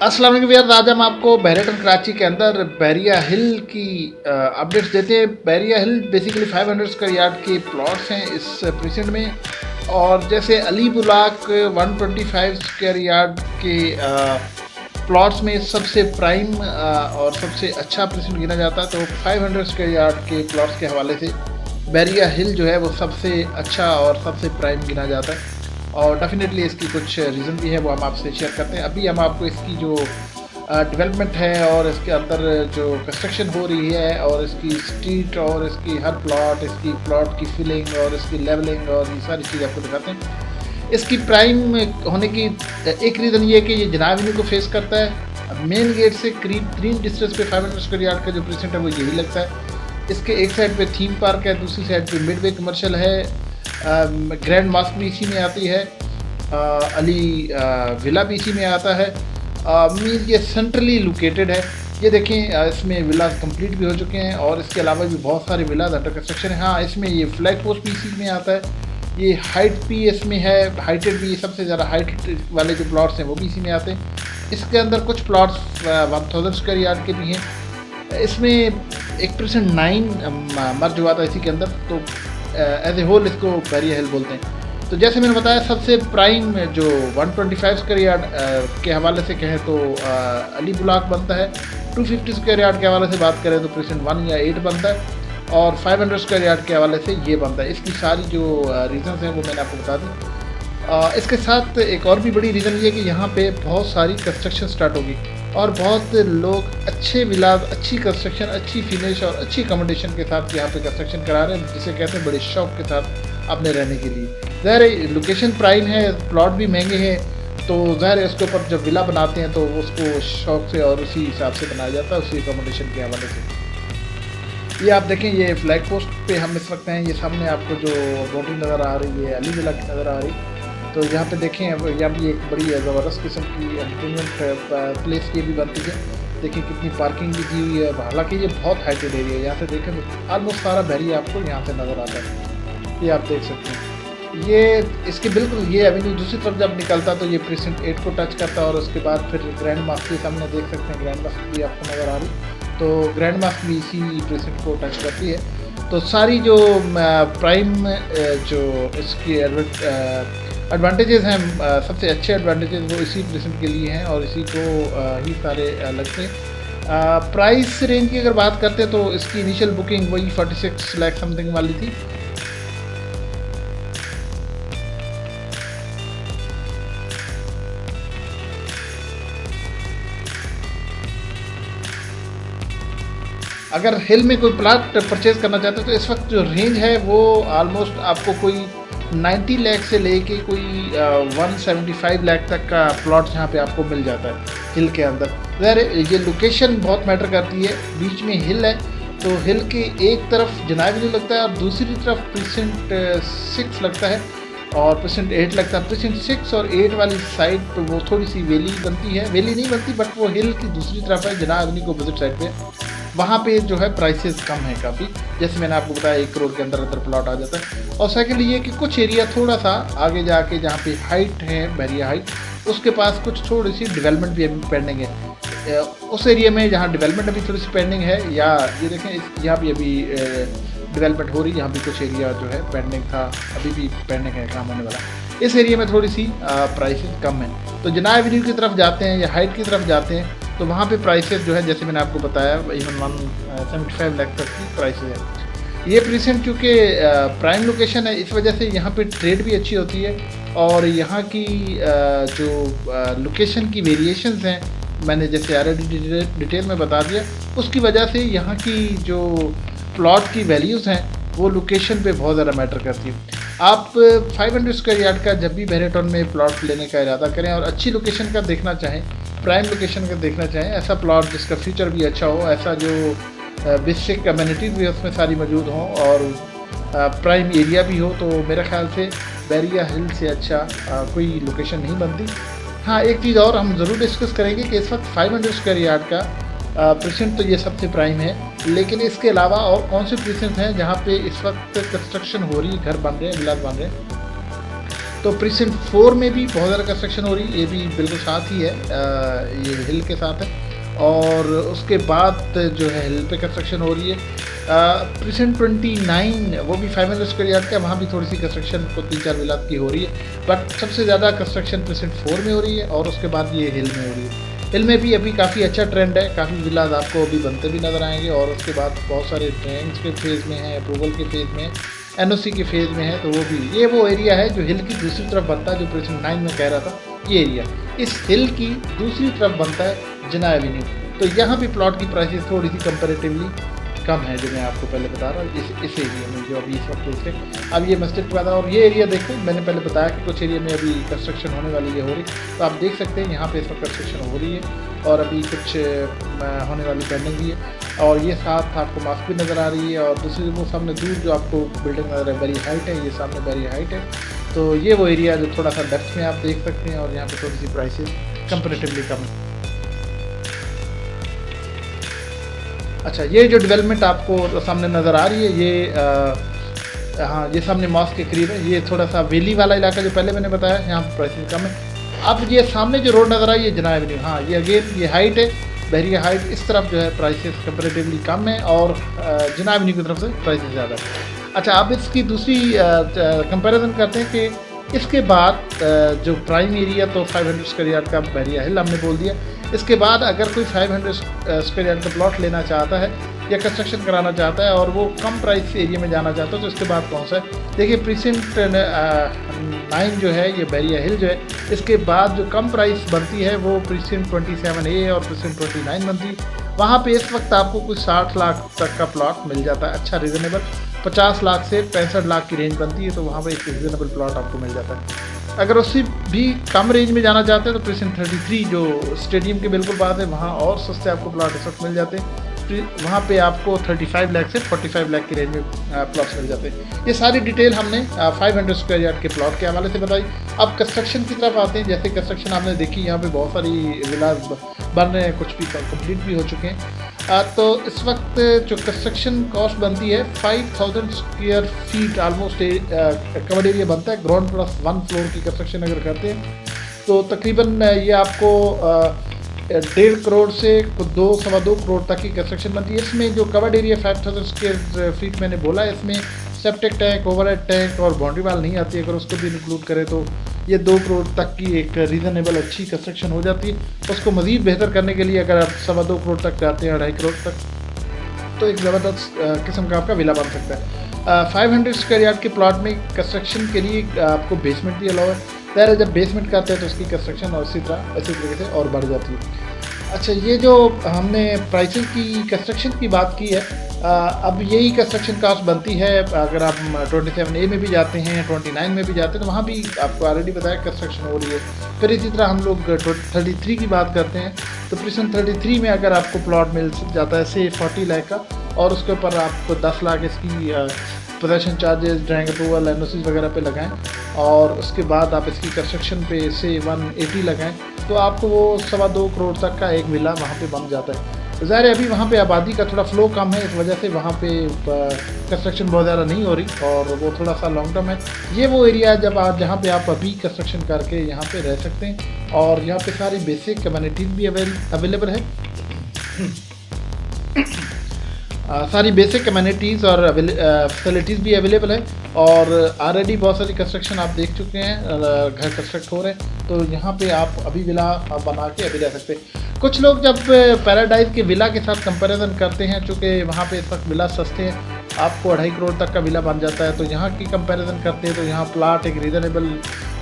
अस्सलाम वालेकुम यार, आज हम आपको बैरियटन कराची के अंदर बैरिया हिल की अपडेट्स देते हैं। बैरिया हिल बेसिकली 500 स्क्वायर यार्ड के प्लॉट्स हैं इस प्रेजेंट में, और जैसे अली बुलाक 125 स्क्वायर यार्ड के प्लॉट्स में सबसे प्राइम और सबसे अच्छा प्रेजेंट गिना जाता है, तो 500 स्क्वायर यार्ड के प्लॉट्स के हवाले से बैरिया हिल जो है वो सबसे अच्छा और सबसे प्राइम गिना जाता है। और डेफिनेटली इसकी कुछ रीज़न भी है, वो हम आपसे शेयर करते हैं। अभी हम आपको इसकी जो डेवलपमेंट है और इसके अंदर जो कंस्ट्रक्शन हो रही है और इसकी स्ट्रीट और इसकी हर प्लॉट, इसकी प्लॉट की फिलिंग और इसकी लेवलिंग और ये सारी चीज़ आपको दिखाते हैं। इसकी प्राइम होने की एक रीज़न ये है कि ये जनाब एवेन्यू को फेस करता है। मेन गेट से करीब 3 डिस्टेंस पे 500 स्क्वायर यार्ड का जो प्रेजेंट है वो यही लगता है। इसके एक साइड पे थीम पार्क है, दूसरी साइड पे मिडवे कमर्शियल है, ग्रैंड मास्क भी इसी में आती है, अली विला भी इसी में आता है। मीन ये सेंट्रली लोकेटेड है। ये देखें, इसमें विलास कंप्लीट भी हो चुके हैं और इसके अलावा भी बहुत सारे विलास अंडर कंस्ट्रक्शन है। हाँ, इसमें ये फ्लैग पोस्ट भी इसी में आता है, ये हाइट भी इसमें है, हाइटेड भी, सबसे ज़्यादा हाइट वाले जो प्लॉट्स हैं वो भी इसी में आते हैं। इसके अंदर कुछ प्लॉट्स 1000 स्क्वायर यार्ड के भी हैं। इसमें 1% 9 मर्ज हुआ था इसी के अंदर, तो एज ए होल इसको बैरिया हिल बोलते हैं। तो जैसे मैंने बताया, सबसे प्राइम जो 125 स्क्वायर यार्ड के हवाले से कहें तो अली बुलाक बनता है। 250 स्क्वायर यार्ड के हवाले से बात करें तो प्रेजेंट 1 या 8 बनता है, और 500 स्क्वायर यार्ड के हवाले से ये बनता है। इसकी सारी जो रीज़न्स हैं वो मैंने आपको बता दी। इसके साथ एक और भी बड़ी रीज़न ये है कि यहाँ पे बहुत सारी कंस्ट्रक्शन स्टार्ट होगी और बहुत लोग अच्छे विलास, अच्छी कंस्ट्रक्शन, अच्छी फिनिश और अच्छी अकोमोडेशन के साथ यहाँ पे कंस्ट्रक्शन करा रहे हैं, जिसे कहते हैं बड़े शौक के साथ अपने रहने के लिए। ज़ाहिर है लोकेशन प्राइम है, प्लॉट भी महंगे हैं, तो ज़ाहिर है उसके ऊपर जब विला बनाते हैं तो उसको शौक से और उसी हिसाब से बनाया जाता है, उसी अकोमोडेशन के हवाले से। ये आप देखें, ये फ्लैग पोस्ट पे हम इस वक्त हैं। ये सामने आपको जो बाउंड्री नज़र आ रही है अली विला की नज़र आ रही, तो यहाँ पे देखें, यहाँ भी एक बड़ी ज़बरदस्त किस्म की एंटरटेनमेंट प्लेस की भी बनती है। देखिए कितनी पार्किंग भी दी हुई है। हालांकि ये बहुत हाइटेड एरिया है, यहाँ से देखें तो ऑलमोस्ट सारा बैरिया आपको यहाँ से नज़र आता है। ये आप देख सकते हैं। ये इसके बिल्कुल ये एवेन्यू दूसरी तरफ जब निकलता तो ये प्रेजेंट 8 को टच करता, और उसके बाद फिर ग्रैंड मास्क के सामने देख सकते हैं, ग्रैंड मास्क भी आपको नज़र आ रही, तो ग्रैंड मास्क भी इसी प्रेजेंट को टच करती है। तो सारी जो प्राइम जो इसकी एडवांटेजेस हैं, सबसे अच्छे एडवांटेजेस वो इसी प्रेजेंट के लिए हैं और इसी को ही सारे लगते हैं। प्राइस रेंज की अगर बात करते हैं तो इसकी इनिशियल बुकिंग वही 46 लाख समथिंग वाली थी। अगर हिल में कोई प्लाट परचेज़ करना चाहते हो तो इस वक्त जो रेंज है वो ऑलमोस्ट आपको कोई 90 लाख से लेके कोई 175 लाख तक का प्लॉट यहाँ पे आपको मिल जाता है हिल के अंदर। ज़ाहिर ये लोकेशन बहुत मैटर करती है। बीच में हिल है, तो हिल के एक तरफ जनाब एवेन्यू लगता है और दूसरी तरफ प्रेजेंट 6 लगता है और प्रेजेंट 8 लगता है। प्रेजेंट 6 और 8 वाली साइड तो वो थोड़ी सी वैली बनती है, वैली नहीं बनती बट वो हिल की दूसरी तरफ है, जनाब एवेन्यू को विजिट साइड पे। वहाँ पे जो है प्राइसेस कम है काफ़ी, जैसे मैंने आपको बताया 1 करोड़ के अंदर अंदर प्लॉट आ जाता है। और सेकंड ये कि कुछ एरिया थोड़ा सा आगे जाके जहाँ पे हाइट है, बैरिया हाइट, उसके पास कुछ थोड़ी सी डेवलपमेंट भी अभी पेंडिंग है। उस एरिया में जहाँ डेवलपमेंट अभी थोड़ी सी पेंडिंग है, या ये देखें यहाँ भी अभी डेवलपमेंट हो रही है, यहाँ भी कुछ एरिया जो है पेंडिंग था, अभी भी पेंडिंग है काम होने वाला। इस एरिया में थोड़ी सी प्राइसेस कम है। तो जनाब एवेन्यू की तरफ जाते हैं या हाइट की तरफ जाते हैं तो वहाँ पे प्राइसेस जो है जैसे मैंने आपको बताया इवन 175 लाख तक की प्राइसेस है। ये प्रेजेंट क्योंकि प्राइम लोकेशन है, इस वजह से यहाँ पे ट्रेड भी अच्छी होती है, और यहाँ की जो लोकेशन की वेरिएशंस हैं, मैंने जैसे ऑलरेडी डिटेल में बता दिया, उसकी वजह से यहाँ की जो प्लॉट की वैल्यूज़ हैं वो लोकेशन पे बहुत ज़्यादा मैटर करती है। आप 500 स्क्वायर यार्ड का जब भी बैरियटन में प्लॉट लेने का इरादा करें और अच्छी लोकेशन का देखना चाहें, प्राइम लोकेशन का देखना चाहें, ऐसा प्लॉट जिसका फ्यूचर भी अच्छा हो, ऐसा जो बेसिक कम्युनिटीज़ भी उसमें सारी मौजूद हों और प्राइम एरिया भी हो, तो मेरे ख्याल से बैरिया हिल से अच्छा कोई लोकेशन नहीं बनती। हाँ, एक चीज़ और हम ज़रूर डिस्कस करेंगे कि इस वक्त 500 स्क्वायर यार्ड का प्रेजेंट तो ये सबसे प्राइम है, लेकिन इसके अलावा और कौन से प्रेजेंट हैं जहाँ पे इस वक्त कंस्ट्रक्शन हो रही है, घर बन रहे हैं, विलास बन रहे हैं। तो प्रीसेंट 4 में भी बहुत ज़्यादा कंस्ट्रक्शन हो रही है, ये भी बिल्कुल साथ ही है, ये हिल के साथ है। और उसके बाद जो है हिल पे कंस्ट्रक्शन हो रही है। प्रीसेंट 29 वो भी 500 स्क्वायर यार्ड का, वहाँ भी थोड़ी सी कंस्ट्रक्शन को 3-4 विलात की हो रही है, बट सबसे ज़्यादा कंस्ट्रक्शन प्रीसेंट 4 में हो रही है और उसके बाद ये हिल में हो रही है। हिल में भी अभी काफ़ी अच्छा ट्रेंड है, काफ़ी विलास आपको अभी बनते भी नज़र आएंगे और उसके बाद बहुत सारे ड्राइंग्स के फेज़ में है, अप्रूवल के फेज़ में है, एनओसी के फेज़ में है। तो वो भी ये वो एरिया है जो हिल की दूसरी तरफ बनता है, जो प्रीसेंट 9 में कह रहा था। ये एरिया इस हिल की दूसरी तरफ बनता है जिना एवेन्यू। तो यहाँ भी प्लॉट की प्राइसेस थोड़ी सी कंपेरेटिवली कम है, जो मैं आपको पहले बता रहा हूँ इस एरिया में जो अभी इस वक्त देख रहे हैं। अब ये मस्जिद के बाद और ये एरिया देखो, मैंने पहले बताया कि कुछ एरिया में अभी कंस्ट्रक्शन होने वाली है, हो रही। तो आप देख सकते हैं यहाँ पे इस वक्त कंस्ट्रक्शन हो रही है और अभी कुछ होने वाली पेंडिंग भी है। और ये साथ आपको मास्क भी नज़र आ रही है और दूसरी वो सामने दूर जो आपको बिल्डिंग नज़र है वेरी हाइट है, ये सामने वेरी हाइट है। तो ये वो एरिया जो थोड़ा सा डेप्थ में आप देख सकते हैं और यहाँ पर थोड़ी सी प्राइसेस कंपेरेटिवली कम है। अच्छा, ये जो डेवलपमेंट आपको सामने नज़र आ रही है, ये हाँ, ये सामने मॉस्क के करीब है। ये थोड़ा सा वैली वाला इलाका जो पहले मैंने बताया, यहाँ पर प्राइसेस कम है। अब ये सामने जो रोड नज़र आई है जिना एवेन्यू, हाँ ये अगेन ये हाइट है, बहरिया हाइट, इस तरफ जो है प्राइसेस कंपेरेटिवली कम है और जिना एवेन्यू की तरफ से प्राइसेस ज़्यादा है। अच्छा, अब इसकी दूसरी कंपेरिजन करते हैं कि इसके बाद जो प्राइम एरिया तो 500 स्क्वायर यार्ड का बहरिया हिल हमने बोल दिया। इसके बाद अगर कोई 500 स्क्वायर यार्ड का प्लॉट लेना चाहता है या कंस्ट्रक्शन कराना चाहता है और वो कम प्राइस एरिया में जाना चाहता है, तो इसके बाद कौन सा है? देखिए प्रीसेंट 9 जो है, ये बहरिया हिल जो है, इसके बाद जो कम प्राइस बनती है वो प्रीसेंट 27A और प्रीसेंट 29 बनती है। वहाँ पे इस वक्त आपको कुछ 60 लाख तक का प्लॉट मिल जाता है, अच्छा रीज़नेबल। 50 लाख से 65 लाख की रेंज बनती है, तो वहाँ पर एक रीज़नेबल प्लॉट आपको मिल जाता है। अगर उससे भी कम रेंज में जाना चाहते हैं तो प्रीसेंट 33 जो स्टेडियम के बिल्कुल बाद है, वहाँ और सस्ते आपको प्लॉट इस वक्त मिल जाते हैं। वहाँ पे आपको 35 लाख से 45 लाख की रेंज में प्लॉट्स मिल जाते हैं। ये सारी डिटेल हमने 500 स्क्वायर यार्ड के प्लॉट के हवाले से बताई। अब कंस्ट्रक्शन की तरफ आते हैं। जैसे कंस्ट्रक्शन आपने देखी, यहाँ पे बहुत सारी विलास बन रहे हैं, कुछ भी कंप्लीट भी हो चुके हैं। तो इस वक्त जो कंस्ट्रक्शन कॉस्ट बनती है 5000 square feet, almost covered area बनता है। ग्राउंड प्लस 1 फ्लोर की कंस्ट्रक्शन अगर करते हैं तो तकरीबन ये आपको 1.5 करोड़ से 2-2.25 करोड़ तक की कंस्ट्रक्शन बनती है। इसमें जो कवर्ड एरिया 5000 स्क्वायर फीट मैंने बोला है, इसमें सेप्टिक टैंक, ओवरहेड टैंक और बाउंड्री वाल नहीं आती। अगर उसको भी इंक्लूड करें तो ये 2 करोड़ तक की एक रीज़नेबल अच्छी कंस्ट्रक्शन हो जाती है। उसको मज़ीद बेहतर करने के लिए अगर आप 2.25 करोड़ तक जाते हैं, 2.5 करोड़ तक, तो एक ज़बरदस्त किस्म का आपका विला बन सकता है। 500 स्क्वायर यार्ड के प्लॉट में कंस्ट्रक्शन के लिए आपको बेसमेंट भी अलाउ है। ज़ाहिर है जब बेसमेंट करते हैं तो उसकी कंस्ट्रक्शन और इसी तरीके से और बढ़ जाती है। अच्छा, ये जो हमने प्राइसेस की कंस्ट्रक्शन की बात की है, अब यही कंस्ट्रक्शन कास्ट बनती है अगर आप 27A में भी जाते हैं, 29 में भी जाते हैं, तो वहाँ भी आपको ऑलरेडी बताया कंस्ट्रक्शन हो रही है। फिर इसी तरह हम लोग 33 की बात करते हैं तो प्रीसेंट 33 में अगर आपको प्लॉट मिल जाता है से 40 लाख का और उसके ऊपर आपको 10 लाख इसकी possession charges, drawing approval, NOC वगैरह पे लगाएं और उसके बाद आप इसकी कंस्ट्रक्शन पे से 180 लगाएं, तो आपको वो 2.25 करोड़ तक का एक विला वहाँ पे बन जाता है। ज़ाहिर है अभी वहाँ पे आबादी का थोड़ा फ्लो कम है, इस वजह से वहाँ पे कंस्ट्रक्शन बहुत ज़्यादा नहीं हो रही और वो थोड़ा सा लॉन्ग टर्म है। ये वो एरिया जब आप जहाँ पे आप अभी कंस्ट्रक्शन करके यहाँ पे रह सकते हैं और यहाँ पे सारी बेसिक कम्युनिटीज़ भी अवेलेबल है। सारी बेसिक कम्युनिटीज़ और फैसिलिटीज़ भी अवेलेबल है और ऑलरेडी बहुत सारी कंस्ट्रक्शन आप देख चुके हैं, घर कंस्ट्रक्ट हो रहे हैं, तो यहाँ पे आप अभी विला बना के अभी रह सकते हैं। कुछ लोग जब पैराडाइज के विला के साथ कंपैरिजन करते हैं, चूँकि वहाँ पे इस वक्त विला सस्ते हैं, आपको 2.5 करोड़ तक का विला बन जाता है, तो यहाँ की कंपैरिजन करते हैं तो यहाँ प्लाट एक रीज़नेबल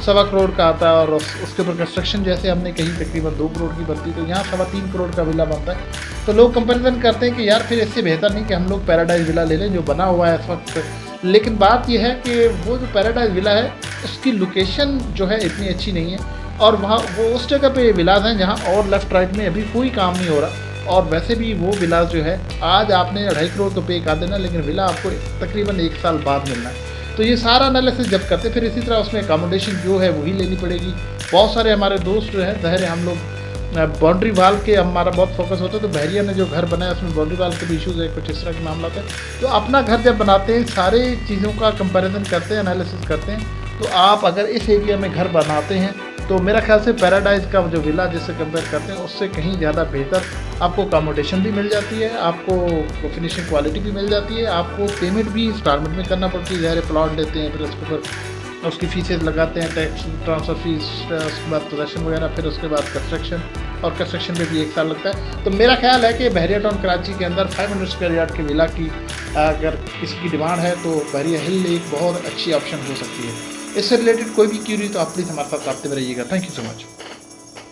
2.25 करोड़ का आता है और उसके ऊपर कंस्ट्रक्शन जैसे हमने कही तकरीबन 2 करोड़ की बनती है, तो यहाँ 3.25 करोड़ का विला बनता है। तो लोग कंपैरिजन करते हैं कि यार फिर इससे बेहतर नहीं कि हम लोग पैराडाइज विला ले लें जो बना हुआ है इस वक्त। लेकिन बात यह है कि वो जो पैराडाइज विला है उसकी लोकेशन जो है इतनी अच्छी नहीं है और वहाँ वो उस जगह पे विलास हैं जहाँ और लेफ़्ट राइट में अभी कोई काम नहीं हो रहा। और वैसे भी वो विलास जो है आज आपने 2.5 करोड़ तो पे कर देना, लेकिन विला आपको तकरीबन 1 साल बाद मिलना है। तो ये सारा एनालिसिस जब करते फिर इसी तरह उसमें अकोमोडेशन जो है वही लेनी पड़ेगी। बहुत सारे हमारे दोस्त जो है, ज़ाहिर है हम लोग बाउंड्री वाल के हमारा बहुत फोकस होता है, तो बहरिया ने जो घर बनाया उसमें बाउंड्री वाल के भी इशूज़ है, कुछ इस तरह के मामला है। तो अपना घर जब बनाते हैं सारे चीज़ों का कंपैरिजन करते हैं, एनालिसिस करते हैं तो आप अगर इस एरिया में घर बनाते हैं तो मेरा ख्याल से पैराडाइज का जो विला जिससे कंपेयर करते हैं उससे कहीं ज़्यादा बेहतर आपको अकोमोडेशन भी मिल जाती है, आपको फिनिशिंग क्वालिटी भी मिल जाती है, आपको पेमेंट भी इंस्टॉलमेंट में करना पड़ती है। ज़ाहिर प्लॉट लेते हैं, फिर उसके ऊपर उसकी फीसेज लगाते हैं, टैक्स ट्रांसफ़र फीस, उसके बाद पोजेसन वगैरह, फिर उसके बाद कंस्ट्रक्शन, और कंस्ट्रक्शन में भी 1 साल लगता है। तो मेरा ख्याल है कि बहरिया टाउन कराची के अंदर 500 स्क्वायर यार्ड के विला की अगर किसी की डिमांड है तो बहरिया हिल एक बहुत अच्छी ऑप्शन हो सकती है। इससे रिलेटेड कोई भी क्यूरी तो आप प्लीज़ हमारे साथ रब्ते में रहिएगा। Thank you so much.